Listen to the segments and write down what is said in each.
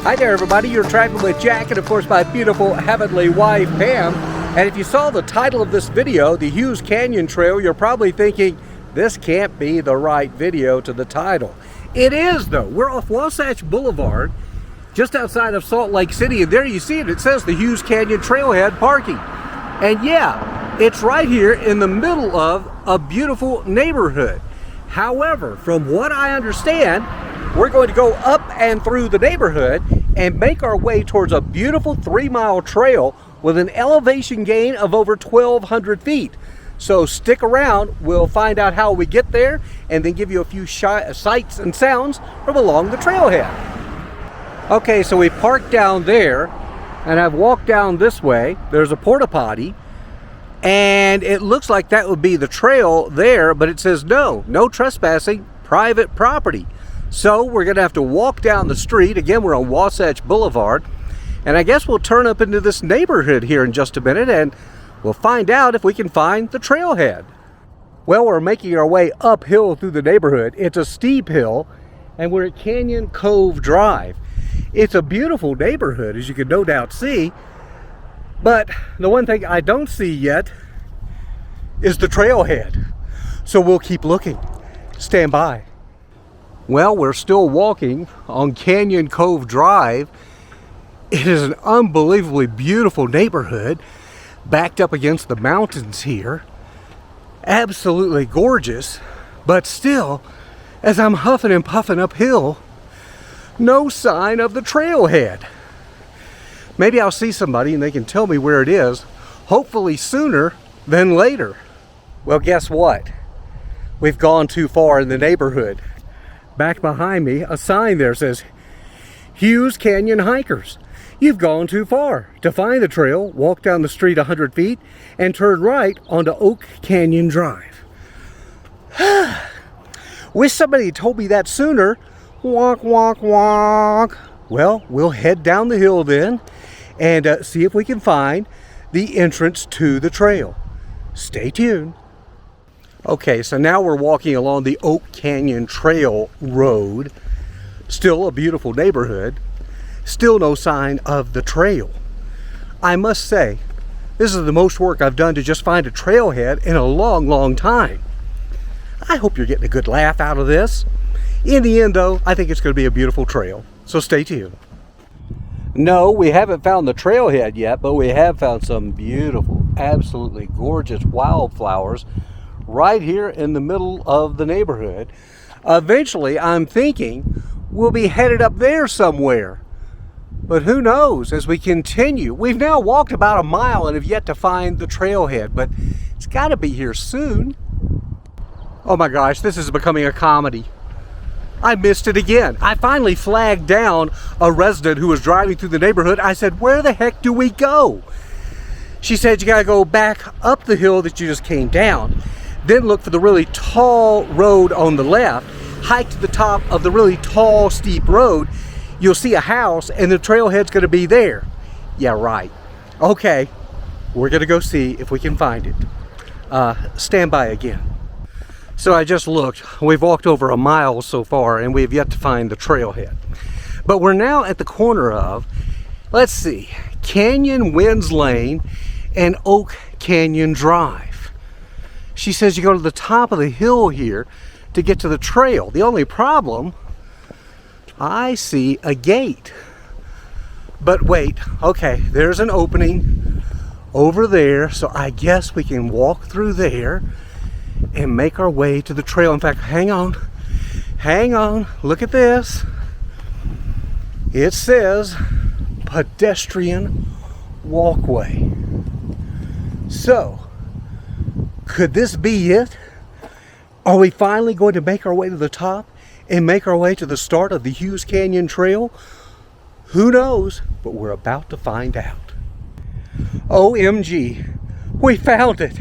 Hi there, everybody. You're traveling with Jack and, of course, my beautiful heavenly wife, Pam. And if you saw the title of this video, the Hughes Canyon Trail, you're probably thinking, this can't be the right video to the title. It is, though. We're off Wasatch Boulevard, just outside of Salt Lake City. And there you see it. It says the Hughes Canyon Trailhead parking. And yeah, it's right here in the middle of a beautiful neighborhood. However, from what I understand, we're going to go up and through the neighborhood and make our way towards a beautiful 3-mile trail with an elevation gain of over 1,200 feet. So stick around, we'll find out how we get there and then give you a few sights and sounds from along the trailhead. Okay, so we parked down there and I've walked down this way. There's a porta potty and it looks like that would be the trail there, but it says no trespassing, private property. So we're gonna have to walk down the street. Again, we're on Wasatch Boulevard. And I guess we'll turn up into this neighborhood here in just a minute and we'll find out if we can find the trailhead. Well, we're making our way uphill through the neighborhood. It's a steep hill and we're at Canyon Cove Drive. It's a beautiful neighborhood, as you can no doubt see. But the one thing I don't see yet is the trailhead. So we'll keep looking. Stand by. Well, we're still walking on Canyon Cove Drive. It is an unbelievably beautiful neighborhood, backed up against the mountains here. Absolutely gorgeous, but still, as I'm huffing and puffing uphill, no sign of the trailhead. Maybe I'll see somebody and they can tell me where it is, hopefully sooner than later. Well, guess what? We've gone too far in the neighborhood. Back behind me, a sign there says, Hughes Canyon Hikers. You've gone too far. To find the trail, walk down the street 100 feet and turn right onto Oak Canyon Drive. Wish somebody had told me that sooner. Walk, walk, walk. Well, we'll head down the hill then and see if we can find the entrance to the trail. Stay tuned. Okay, so now we're walking along the Oak Canyon Trail Road. Still a beautiful neighborhood. Still no sign of the trail. I must say, this is the most work I've done to just find a trailhead in a long, long time. I hope you're getting a good laugh out of this. In the end, though, I think it's going to be a beautiful trail. So stay tuned. No, we haven't found the trailhead yet, but we have found some beautiful, absolutely gorgeous wildflowers right here in the middle of the neighborhood. Eventually, I'm thinking we'll be headed up there somewhere. But who knows as we continue. We've now walked about a mile and have yet to find the trailhead, but it's got to be here soon. Oh my gosh, this is becoming a comedy. I missed it again. I finally flagged down a resident who was driving through the neighborhood. I said, where the heck do we go? She said, you gotta go back up the hill that you just came down, then look for the really tall road on the left, hike to the top of the really tall, steep road. You'll see a house and the trailhead's gonna be there. Yeah, right. Okay, we're gonna go see if we can find it. Stand by again. So I just looked, we've walked over a mile so far and we've yet to find the trailhead. But we're now at the corner of, let's see, Canyon Winds Lane and Oak Canyon Drive. She says you go to the top of the hill here to get to the trail. The only problem, I see a gate. But wait, okay, there's an opening over there, so I guess we can walk through there and make our way to the trail. In fact, hang on, look at this. It says pedestrian walkway. So, could this be it? Are we finally going to make our way to the top and make our way to the start of the Hughes Canyon Trail? Who knows, but we're about to find out. OMG, we found it.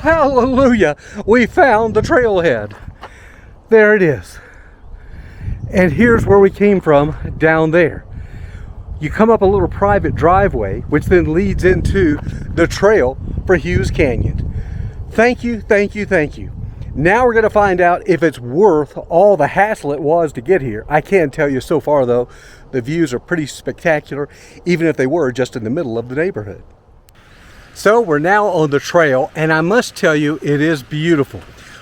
Hallelujah, we found the trailhead. There it is. And here's where we came from, down there. You come up a little private driveway, which then leads into the trail for Hughes Canyon. Thank you, thank you, thank you. Now we're going to find out if it's worth all the hassle it was to get here. I can tell you so far though, the views are pretty spectacular, even if they were just in the middle of the neighborhood. So we're now on the trail, and I must tell you, it is beautiful.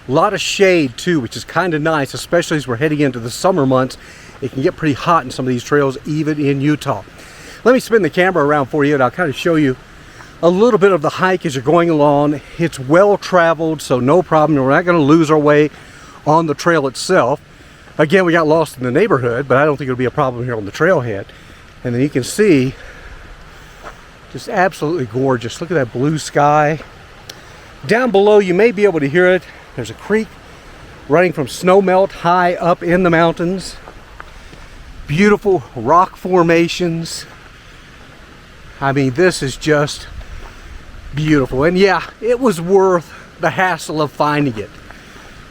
A lot of shade too, which is kind of nice, especially as we're heading into the summer months. It can get pretty hot in some of these trails, even in Utah. Let me spin the camera around for you, and I'll kind of show you a little bit of the hike as you're going along. It's well traveled, so no problem. We're not going to lose our way on the trail itself. Again, we got lost in the neighborhood, but I don't think it'll be a problem here on the trailhead. And then you can see, just absolutely gorgeous. Look at that blue sky. Down below, you may be able to hear it. There's a creek running from snowmelt high up in the mountains. Beautiful rock formations. I mean, this is just beautiful. And yeah, it was worth the hassle of finding it.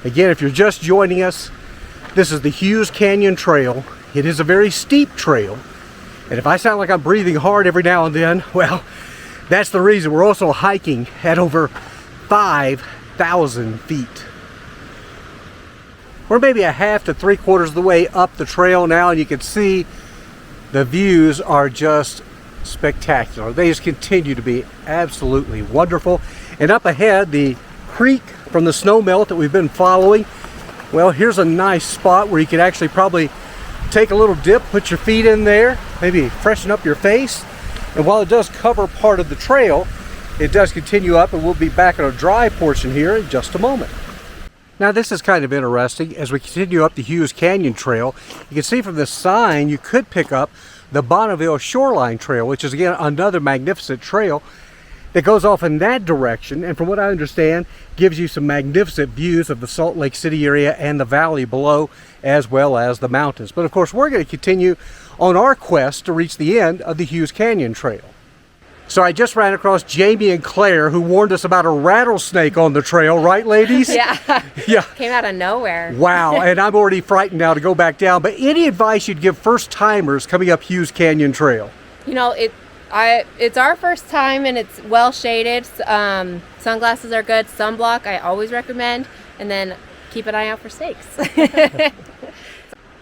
Again, if you're just joining us, this is the Hughes Canyon Trail. It is a very steep trail. And if I sound like I'm breathing hard every now and then, well, that's the reason. We're also hiking at over 5,000 feet. We're maybe a half to 3/4 of the way up the trail now, and you can see the views are just spectacular. They just continue to be absolutely wonderful. And up ahead, the creek from the snow melt that we've been following, well, here's a nice spot where you could actually probably take a little dip, put your feet in there, maybe freshen up your face. And while it does cover part of the trail, it does continue up, and we'll be back on a dry portion here in just a moment. Now this is kind of interesting. As we continue up the Hughes Canyon Trail, you can see from this sign you could pick up the Bonneville Shoreline Trail, which is again another magnificent trail that goes off in that direction, and from what I understand gives you some magnificent views of the Salt Lake City area and the valley below, as well as the mountains. But of course we're going to continue on our quest to reach the end of the Hughes Canyon Trail. So I just ran across Jamie and Claire, who warned us about a rattlesnake on the trail, right ladies? Yeah. Yeah. Came out of nowhere. Wow, and I'm already frightened now to go back down. But any advice you'd give first timers coming up Hughes Canyon Trail? You know, it's our first time, and it's well shaded. Sunglasses are good. Sunblock I always recommend, and then keep an eye out for snakes.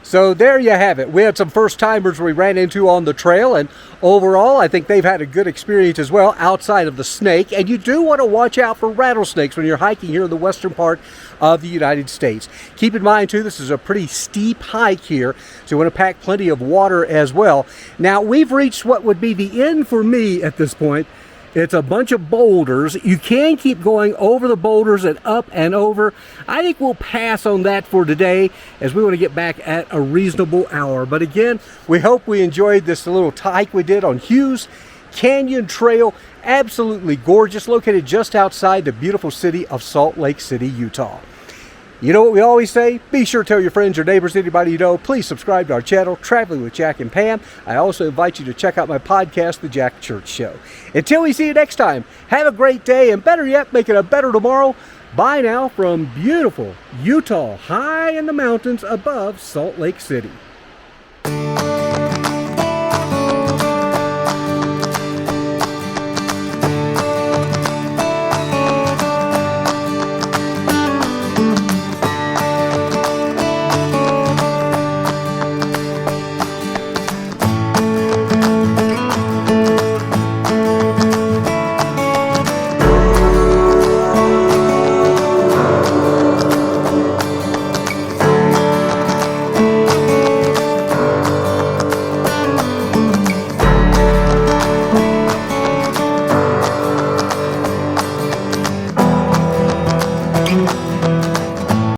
So there you have it. We had some first timers we ran into on the trail, and overall I think they've had a good experience as well outside of the snake. And you do want to watch out for rattlesnakes when you're hiking here in the western part of the United States. Keep in mind too, this is a pretty steep hike here, so you want to pack plenty of water as well. Now we've reached what would be the end for me at this point. It's a bunch of boulders. You can keep going over the boulders and up and over. I think we'll pass on that for today, as we want to get back at a reasonable hour. But again, we hope we enjoyed this little hike we did on Hughes Canyon Trail. Absolutely gorgeous, located just outside the beautiful city of Salt Lake City, Utah. You know what we always say? Be sure to tell your friends, your neighbors, anybody you know. Please subscribe to our channel, Traveling with Jack and Pam. I also invite you to check out my podcast, The Jack Church Show. Until we see you next time, have a great day, and better yet, make it a better tomorrow. Bye now from beautiful Utah, high in the mountains above Salt Lake City.